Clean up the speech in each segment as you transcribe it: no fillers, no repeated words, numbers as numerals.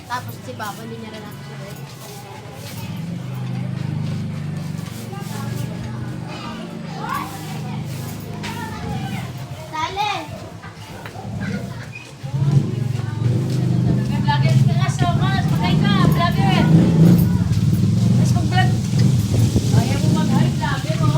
Tapos si Papa, hindi niya rin ako sabi. Dale! Vlogger ka nga, so mas magay ka, vlogger. Mas mag-vlog. Ayaw mo mag-hype, vlogger mo.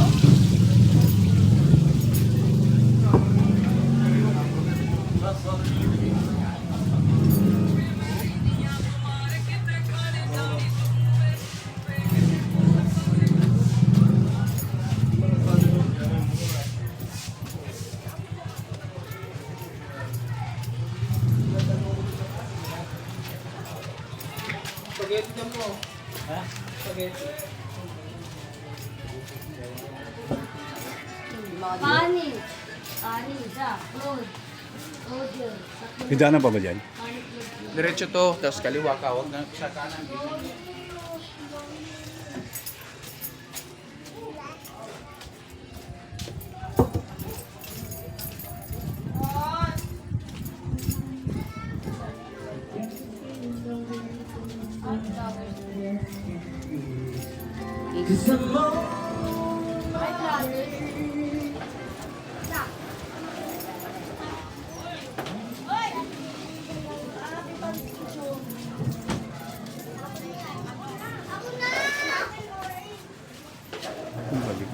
Spaghetti dyan po. Ha? Spaghetti. Panin. Panin, sa, close. Audio. Hidaanan pa ba dyan? Diretso to, tapos kaliwa ka, huwag na sa kanan. Ang balik.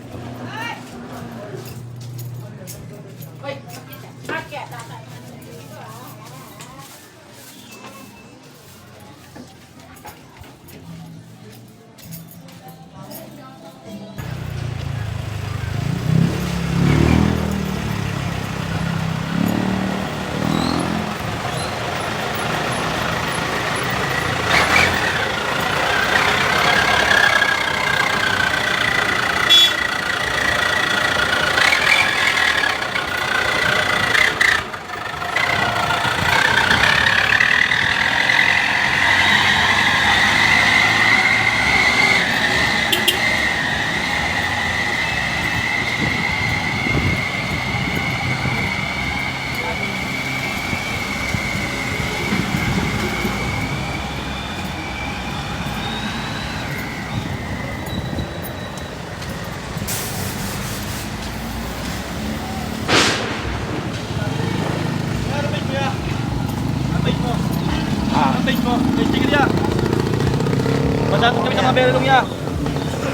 Masyadong kami sa mga berelong niya.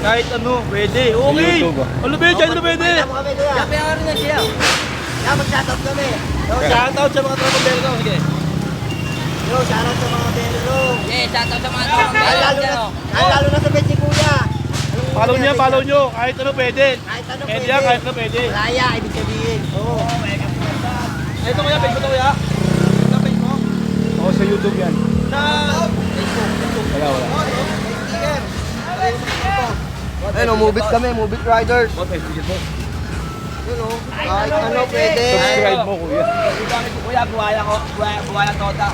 Kahit ano, pwede. Okay! YouTube, ah. Ano pwede? Kahit ano pwede? Kaya rin na siya. Kaya mag-shoutout kami. Shoutout sa mga tropa berelong. Sige. Yo, shoutout sa mga berelong. Shoutout sa mga tawang Lalo na sa Betsi Kuya. Follow niya, follow nyo. Kahit ano pwede. Kahit ano Pwede pwede. yan, kahit ano pwede. Malaya, ibig sabihin. Oo. Ito kuya, page mo to kuya. Ito page mo. Oo, sa YouTube yan. Sa Wala, wala. Ayun, mubit kami, mubit riders. Oh, pwede po. Yun o, kahit ano pwede. Subscribe mo, kuya. kuya, buhaya tota.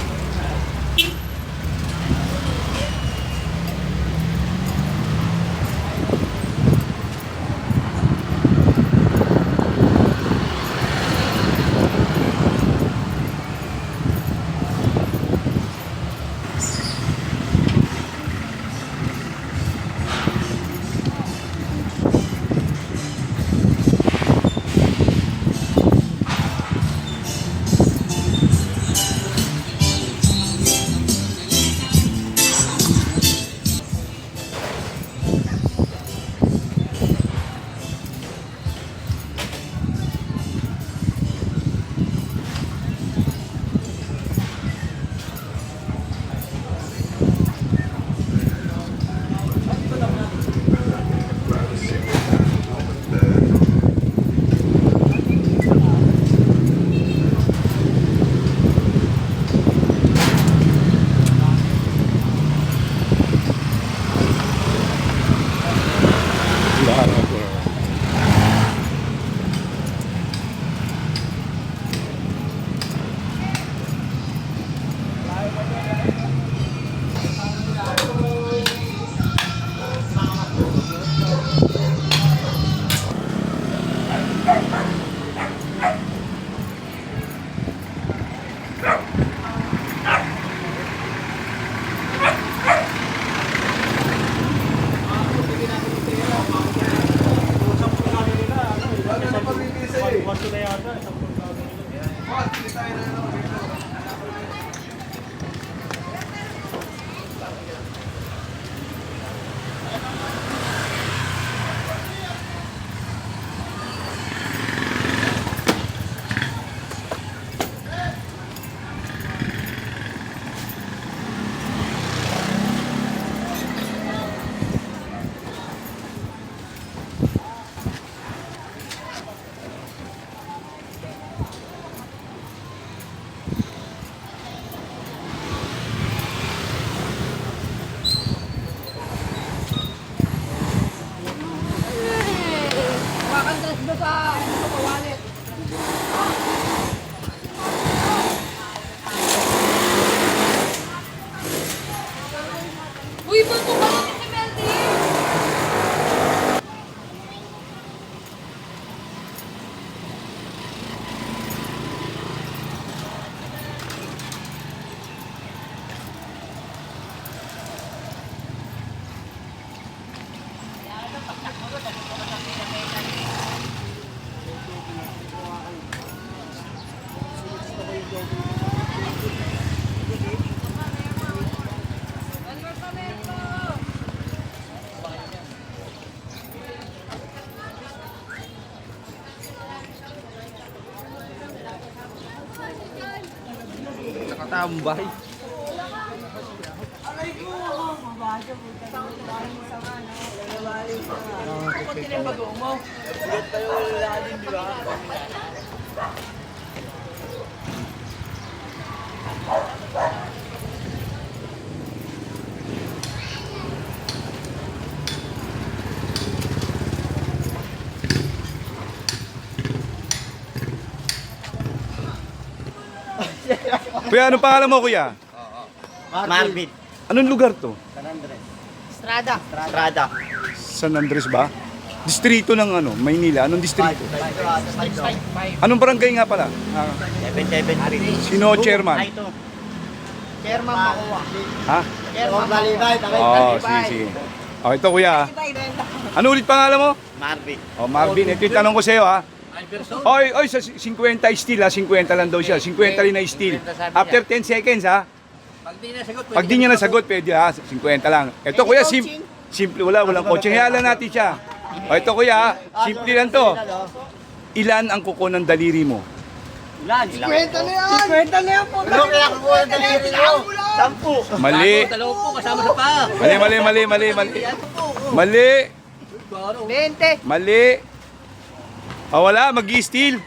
Uy, ba't ba si Meldy? Nakatambay. Kuya, anong pangalan mo, kuya? Marvin. Anong lugar to? Estrada. Strada. San Andres ba? Distrito ng ano, Maynila. Anong distrito? Anong barangay nga pala? 773. Sino chairman? Ito. Chairman Makuha. Ha? Chairman Makuha. Oh, sige, sige. Oh, ito kuya. Ano ulit pangalan mo? Marvin. Oh, Marvin, ito yung tanong ko sa'yo ha. Oy, oy, sa 50 steel ha, 50 lang daw siya, 50 rin na steel. After 10 seconds ha. Pag di niya nasagot, pwede ha, 50 lang. Ito kuya, simple, walang coaching. Hayaan natin siya. O ito kuya, simple lang to. Ilan ang kuko ng daliri mo? Kwenta na yan! Kwenta na yan po! Ano kaya kukuha ng daliri mo? 10. Mali. Dalawa po kasama sa pa. Mali. 20! Mali. Ah, wala, mag-i-steal.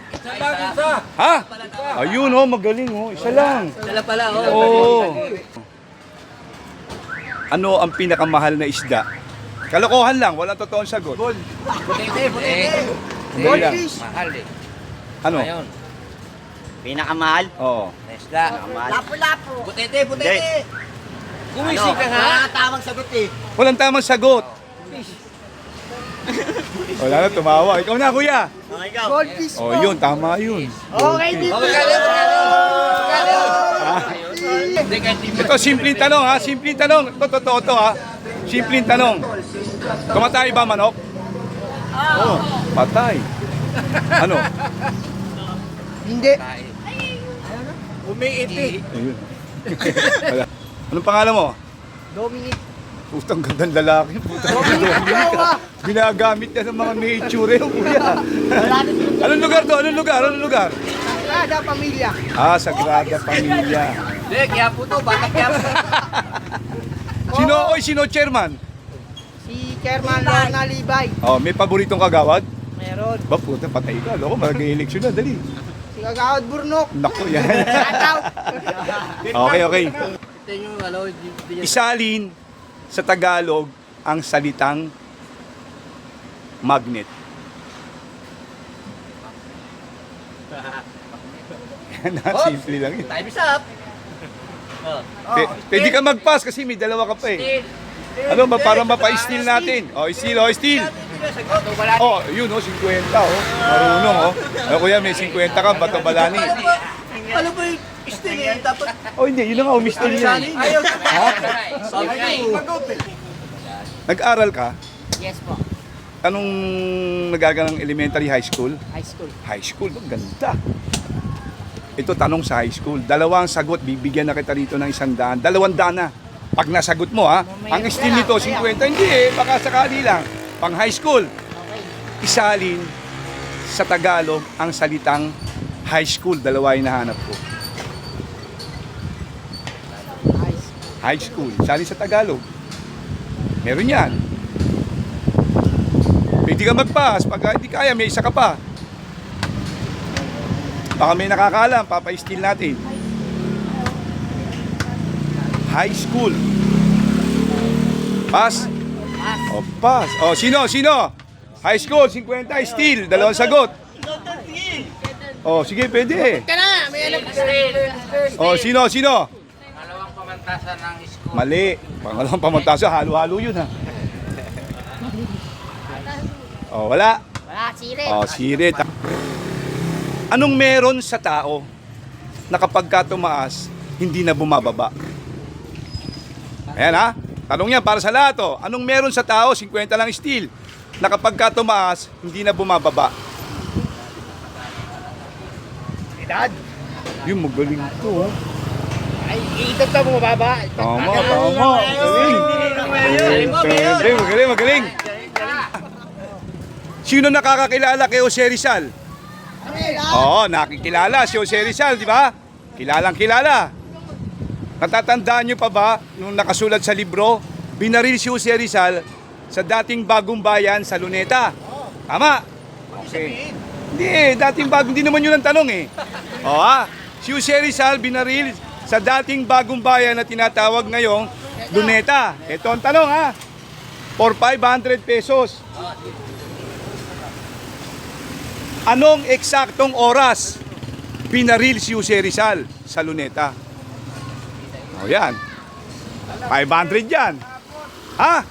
Ha? Ayun oh, magaling oh, isa lang. Dala pala, Oo. Ano ang pinakamahal na isda? Kalokohan lang, walang totoong sagot. Butete. Goldfish. Mahal eh. Ano? Pinakamahal? Oo. Isda. Pinakamahal. Lapu-lapu! Butete. Gumisi ka nga. Tamang sagot eh. Walang tamang sagot. Wala na, tumawa. Ikaw na, kuya. Okay, ikaw. Goldfish Oh, yun, tama yun. Okay, dito! Ito, simpleng tanong ha, simpleng tanong. Ito, totoo to ha. Simpleng tanong. Tumatay ba manok? Oo. Patay. Ano? Hindi. Umiiti. Ayun. Wala. Anong pangalan mo? Dominic. Putang gandang lalaki. Putang Dominic. Ginagamit niya ng mga nature yung kuya. Anong lugar to? Anong lugar? Anong lugar? Estrada Pamilya. Ah, Sagrada Familia. Hindi, kaya po to. Bata kaya po. Sino chairman? Si Chairman Lorna Libay. Oh, may paboritong kagawad? Meron. Ba, puta, patay ka. Loko, mag-eleksyon na, dali. Si Kagawad Burnok. Naku, yan. Ataw. Okay. Isalin sa Tagalog ang salitang magnet. Simple lang yun. Time is up. Pwede ka mag-pass kasi may dalawa ka pa eh. Ano ba, para mapa-steal natin. Oh, steal. Oh, yun oh, 50 oh. Marunong oh. Ano kuya, may 50 ka, bato balani. Ano ba yung steal eh? Dapat Oh, hindi, yun na nga, umistil niya. ayaw. Ha? Nag-aral ka? Yes po. Anong nag-aaral ng elementary, high school? High school. High school, ganda. Ito, tanong sa high school. Dalawang sagot, bibigyan na kita rito ng 100. 200 na. Pag nasagot mo ha, ang steal nito 50. Hindi eh, baka sakali lang. Pang high school. Isalin sa Tagalog ang salitang high school. Dalawa yung nahanap ko. High school. Isalin sa Tagalog. Meron yan. Pwede ka mag-pass. Pag hindi kaya, may isa ka pa. Baka may nakakaalam, papa-steal natin. High school. Pass? O, pass. O, sino? High school, 50, steal. Dalawang sagot. Oh, sige, pwede. Ka na, may alam ka. Oh, sino? Dalawang pamantasan ng school. Mali. Pangalawang pamantasan, halo-halo yun ha. Oh, wala. Wala, sire. Oh, sirit. Anong meron sa tao na kapag ka tumaas, hindi na bumababa? Ayan ha. Tanong niya para sa lahat oh. Anong meron sa tao, 50 lang steel, na kapag ka tumaas, hindi na bumababa? Edad. Yung magaling to oh. Ay, ikot ka bumababa. Tama. Magaling. Magaling. Sino nakakakilala kay Jose Rizal? Oo, nakikilala si Jose Rizal, di ba? Kilalang kilala. Natatandaan niyo pa ba nung nakasulat sa libro, binaril si Jose Rizal sa dating Bagong Bayan sa Luneta? Tama? Okay. Hindi dating Bagong, hindi naman yun ang tanong eh. O ha? Si Jose Rizal binaril sa dating Bagong Bayan na tinatawag ngayong Luneta. Ito ang tanong ha. For 500 pesos. Anong eksaktong oras binaril si Jose Rizal sa Luneta? O yan. 500 yan. Ha?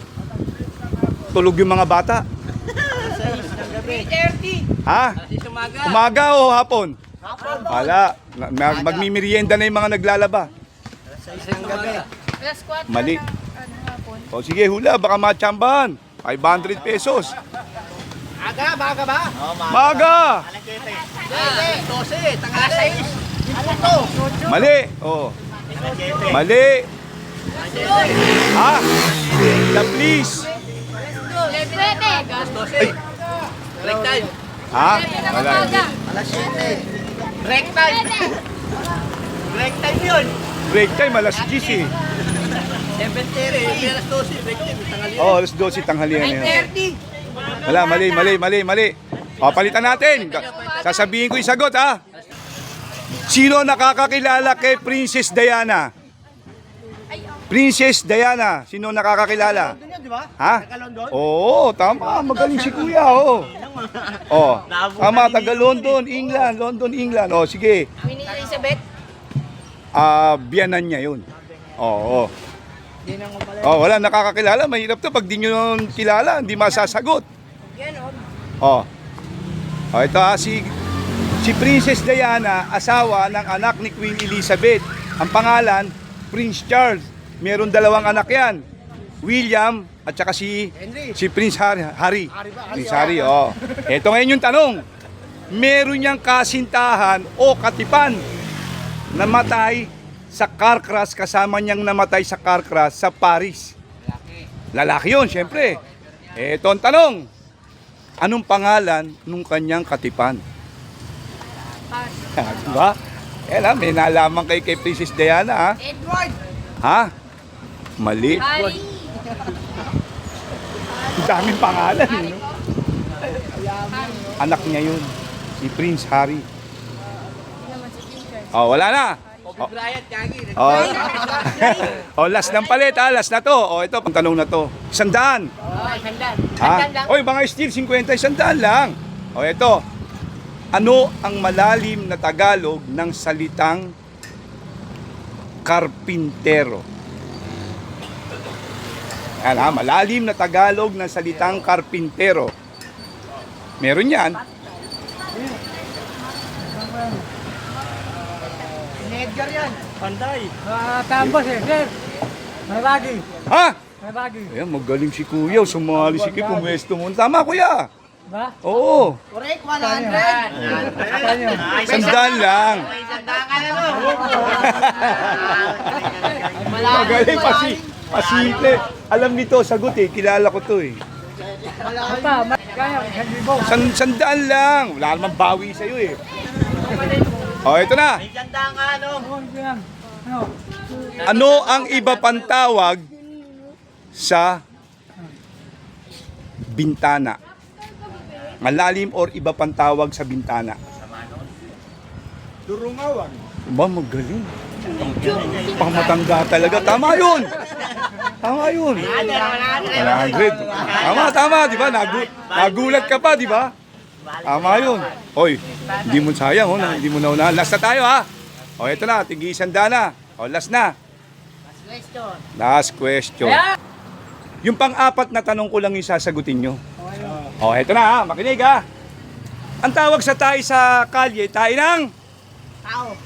Tulog yung mga bata. 3:30. Ha? Umaga o hapon? Wala. Magmimerienda na yung mga naglalaba. Plus 4 Mali. ng hapon. O sige, hula. Baka matsambahan. 500 pesos. Aga, baga ba? Maga. 12, tanghali. Mali. O. Mali. Ha? The please. 11. Break time. Ha? Wala. Alas 7. Break time. Break time yun. Break time, alas 10 eh. 7:30. Alas 12. Break time. Tanghali. Oh, alas 12 tanghalian na yun. 9:30. Wala, mali. O, palitan natin. Sasabihin ko yung sagot, ha? Sino nakakakilala kay Princess Diana? Princess Diana, sino nakakakilala? Doon yun, di ba? Ha? Oo, tama. Magaling si Kuya, oh. Oh, tama, taga London, England. Oh, sige. Queen Elizabeth. Biyanan niya yun. Oo. Oh, wala nakakakilala. Mahirap to pag di nyo kilala, hindi masasagot. Oh. Oh, ito si Princess Diana, asawa ng anak ni Queen Elizabeth. Ang pangalan, Prince Charles. Meron dalawang anak yan. William at saka si Prince Harry. Prince Harry, oh. Ito ngayon yung tanong. Meron niyang kasintahan o katipan namatay sa car crash, kasama niyang namatay sa car crash sa Paris. Lalaki yun, syempre. Ito ang tanong. Anong pangalan nung kanyang katipan? Diba? May nalaman kay Princess Diana, ha? Edward. Ha? Mali. Harry. Ang daming pangalan, no? Anak niya yun, si Prince Harry. Oh, wala na. Bryant, Yagi. Oh, last ng palit, ha? Last na to. Oh, ito, pang tanong na to. 100. Ha? Oy, mga steel, 50, 100 lang. Oh, ito. Ano ang malalim na Tagalog ng salitang karpintero? Yan ha, malalim na Tagalog ng salitang karpintero. Meron yan. Edgar yan. Panday. Tambos eh, sir. May bagi. Ha? May bagi. Ayan, magaling si Kuya. Sumali si Kuya, pumwesto mo. Tama, Kuya. Ba? Oo. Correct, 100. 100 lang. Magaling, pasimple. Alam nito, sagot eh. Kilala ko to eh. Kaya, 1,000. 100 lang. Wala namang bawi sa'yo eh. Oh, ito na. Ano ang iba pang tawag sa bintana? Malalim or iba pang tawag sa bintana? Durungawan. Ba, magaling. Pang matanda talaga. Tama yun. Tama yun. 100. Tama, di ba? Nagulat ka pa, di ba? Tama yun. Oy, hindi mo sayang, oh, hindi mo naunahan. Last na tayo, ha? O, eto na, tigi isanda na. O, last na. Question. Last question. Yung pang-apat na tanong ko lang yung sasagutin nyo. O, eto na, ha? Makinig, ha? Ang tawag sa tayo sa kalye, tayo ng... Tao.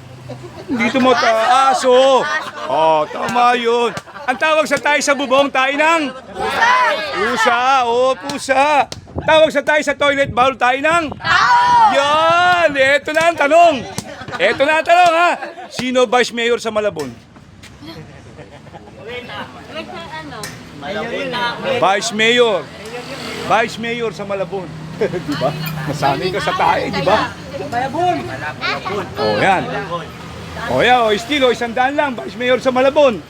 Dito mo aso. Oh, tama yun. Ang tawag sa tayo sa bubong, tayo ng... Pusa. Oh, pusa. Tawag sa tayo sa toilet bowl, tayo ng... Yan! Ito na ang tanong. Ito na ang tanong, ha? Sino vice mayor sa Malabon? Ano? Vice mayor. Vice mayor sa Malabon. Di ba? Masanay ka sa tayo, di ba? Oh, yan. Oh, yan. Oh, estilo, 100 lang. Vice mayor sa Malabon.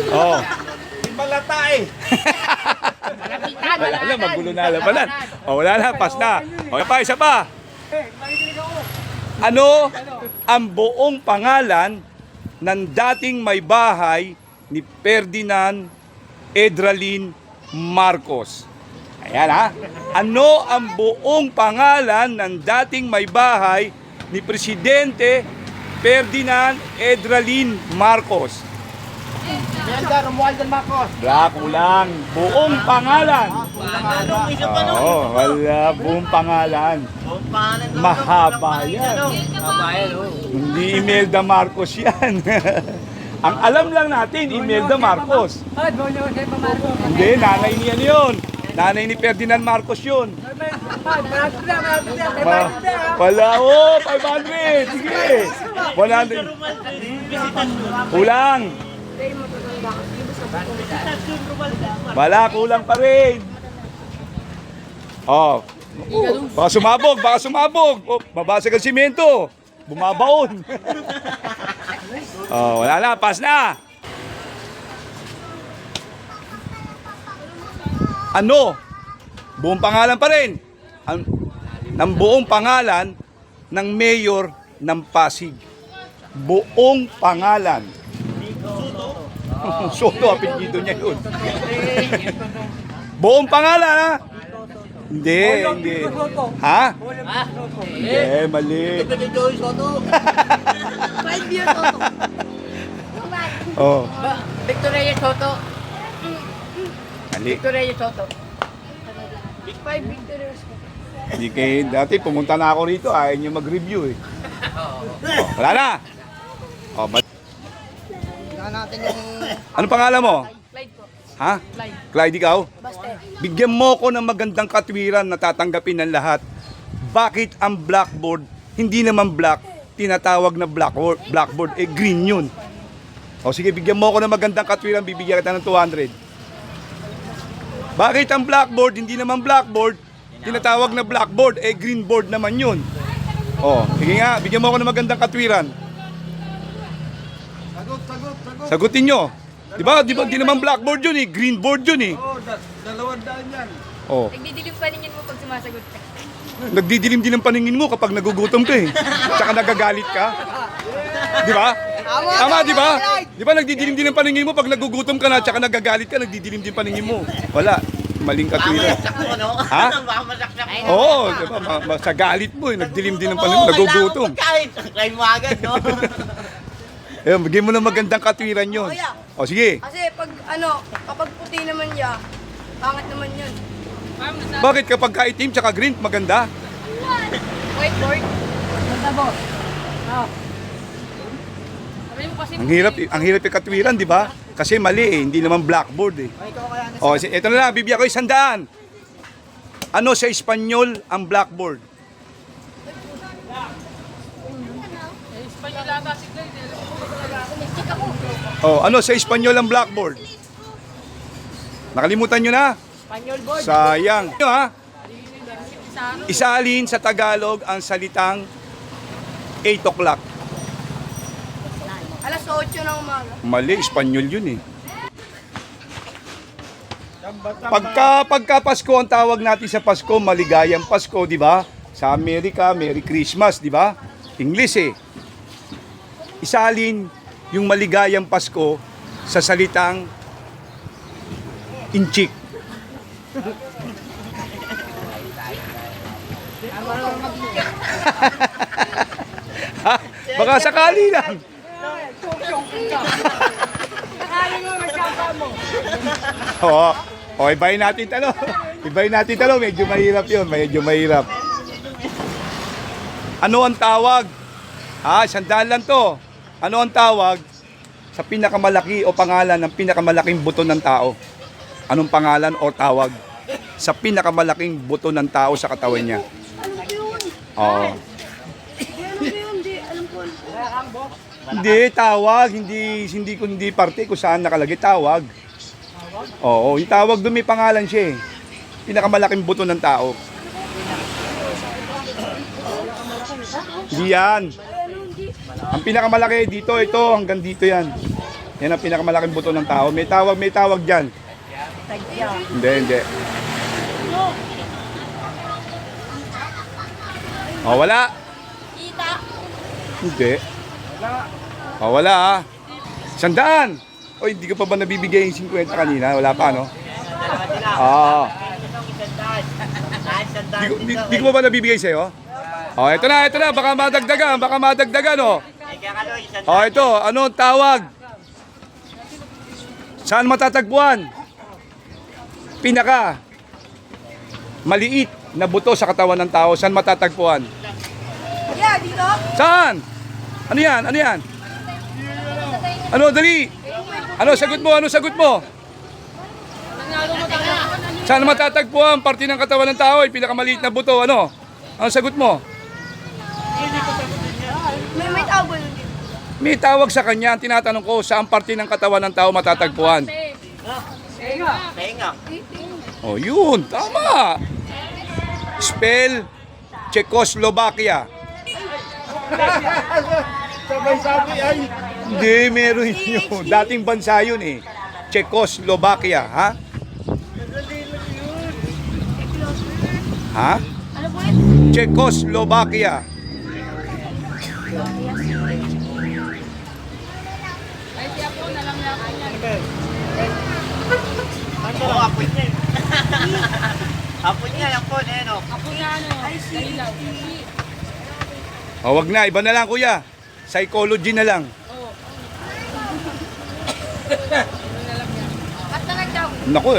Oh. Wala na, magulo na labanan. O, wala na, pas na. O, isa pa. Ano ang buong pangalan ng dating may bahay ni Ferdinand Edralin Marcos? Ayan, ha. Ano ang buong pangalan ng dating may bahay ni Presidente Ferdinand Edralin Marcos? Black, ulang. Buong pangalan. Oo, wala. Buong pangalan. Mahaba yan. Hindi Imelda Marcos yan. Ang alam lang natin, Imelda Marcos. Hindi, nanay niya yun. Nanay ni Ferdinand Marcos yun. Wala, oh, 500. Sige. 100. Kulang. Wala, kulang pa rin. Oh. Baka sumabog, baka sumabog. Oh, mabasag ang simento. Bumabaon. Oh, wala na, pass na. Ano? Buong pangalan pa rin. Ng buong pangalan ng mayor ng Pasig. Buong pangalan. Soto, apelyido niya yun. Buong pangalan, ha? Hindi, hindi. Ha? Hindi, mali. Joey Soto. 5 years Soto. Oh, Victor Reyes Soto. mali. Victor Reyes Soto. Big 5 Victor Reyes Soto. Hindi kayo, dati pumunta na ako rito, ayaw niyo mag-review eh. Oh, wala na. Oh, natin yung... ano pangalan mo? Clyde po. Ha? Clyde. Clyde, ikaw? Baste. Bigyan mo ko ng magandang katwiran na tatanggapin ng lahat. Bakit ang blackboard, hindi naman black, tinatawag na blackboard, eh green yun. O sige, bigyan mo ko ng magandang katwiran, bibigyan kita ng 200. Bakit ang blackboard, hindi naman blackboard, tinatawag na blackboard, eh green board naman yun. O, sige nga, bigyan mo ko ng magandang katwiran. Sagutin nyo. Di ba? Di naman blackboard yun eh, green board yun eh. $200 yan. Oh. Nagdidilim paningin mo pag sumasagot ka. Nagdidilim din ang paningin mo kapag nagugutom ka eh. Tsaka nagagalit ka. Di ba? Tama, di ba? Di ba nagdidilim din ang paningin mo pag nagugutom ka na tsaka nagagalit ka, nagdidilim din paningin mo. Wala. Maling katwiran. Ha? Oo, di ba? Sa galit mo eh, nagdilim din ang paningin mo, nagugutom. Kain mo agad, no? Ayun, bigyan mo ng magandang katwiran yun. O sige. Kasi pag kapag puti naman niya, pangit naman yun. Bakit kapag ka-itim tsaka green, maganda? Whiteboard. Ang hirap yung katwiran, di ba? Kasi mali eh, hindi naman blackboard eh. O, ito na lang, bibigyan ko 100. Ano sa Espanyol ang blackboard? Oh, ano sa Espanyol ang blackboard? Nakalimutan nyo na? Sayang. Ano ha? Isalin sa Tagalog ang salitang 8 o'clock. Alas 8 ng umaga. Mali, Espanyol yun eh. Pagka Pasko ang tawag natin sa Pasko, maligayang Pasko, di ba? Sa Amerika, Merry Christmas, di ba? English eh. Isalin yung maligayang Pasko sa salitang inchik. Ha? Baka sakali lang. Akala mo, magkaka mo. Oo. O, ibahin natin talo. Ibahin natin talo. Medyo mahirap yun. Medyo mahirap. Ano ang tawag? Sandaan lang to. Ano ang tawag sa pinakamalaki o pangalan ng pinakamalaking buto ng tao? Anong pangalan o tawag sa pinakamalaking buto ng tao sa katawan niya? Alam ko yun. Oo. Alam ko yun, di. Alam ko. Hindi, tawag. Hindi parte kung saan nakalagay. Tawag. Oo, yung tawag doon may pangalan siya eh. Pinakamalaking buto ng tao. Hindi yan. Ang pinakamalaki dito, ito, hanggang dito yan. Yan ang pinakamalaking buto ng tao. May tawag dyan. Hindi. O, wala. Kita. Hindi. O, wala 100. O, hindi ko pa ba nabibigay yung 50 kanina? Wala pa, no? Hindi ko pa ba nabibigay sa'yo? O, ito na. Baka madagdagan, o. O, ito. Ano ang tawag? Saan matatagpuan? Pinaka maliit na buto sa katawan ng tao. Saan matatagpuan? Yeah, dito. Saan? Ano yan? Ano, dali? Ano sagot mo? Saan matatagpuan? Parte ng katawan ng tao ay pinakamaliit na buto. Ano sagot mo? May tawag ba yun dito? May tawag sa kanya. Tinatanong ko, saan parte ng katawan ng tao matatagpuan? Tenga. Oh, yun. Tama. Spell, Czechoslovakia. Hindi, meron yun. Dating bansa yun eh. Czechoslovakia, ha? Ha? Ano po yun? Czechoslovakia. Ano apoy niya? Apoy niya, apoy. Ano? Wag na, iba na lang kuya. Psychology na lang. At na nagdaw. Naku,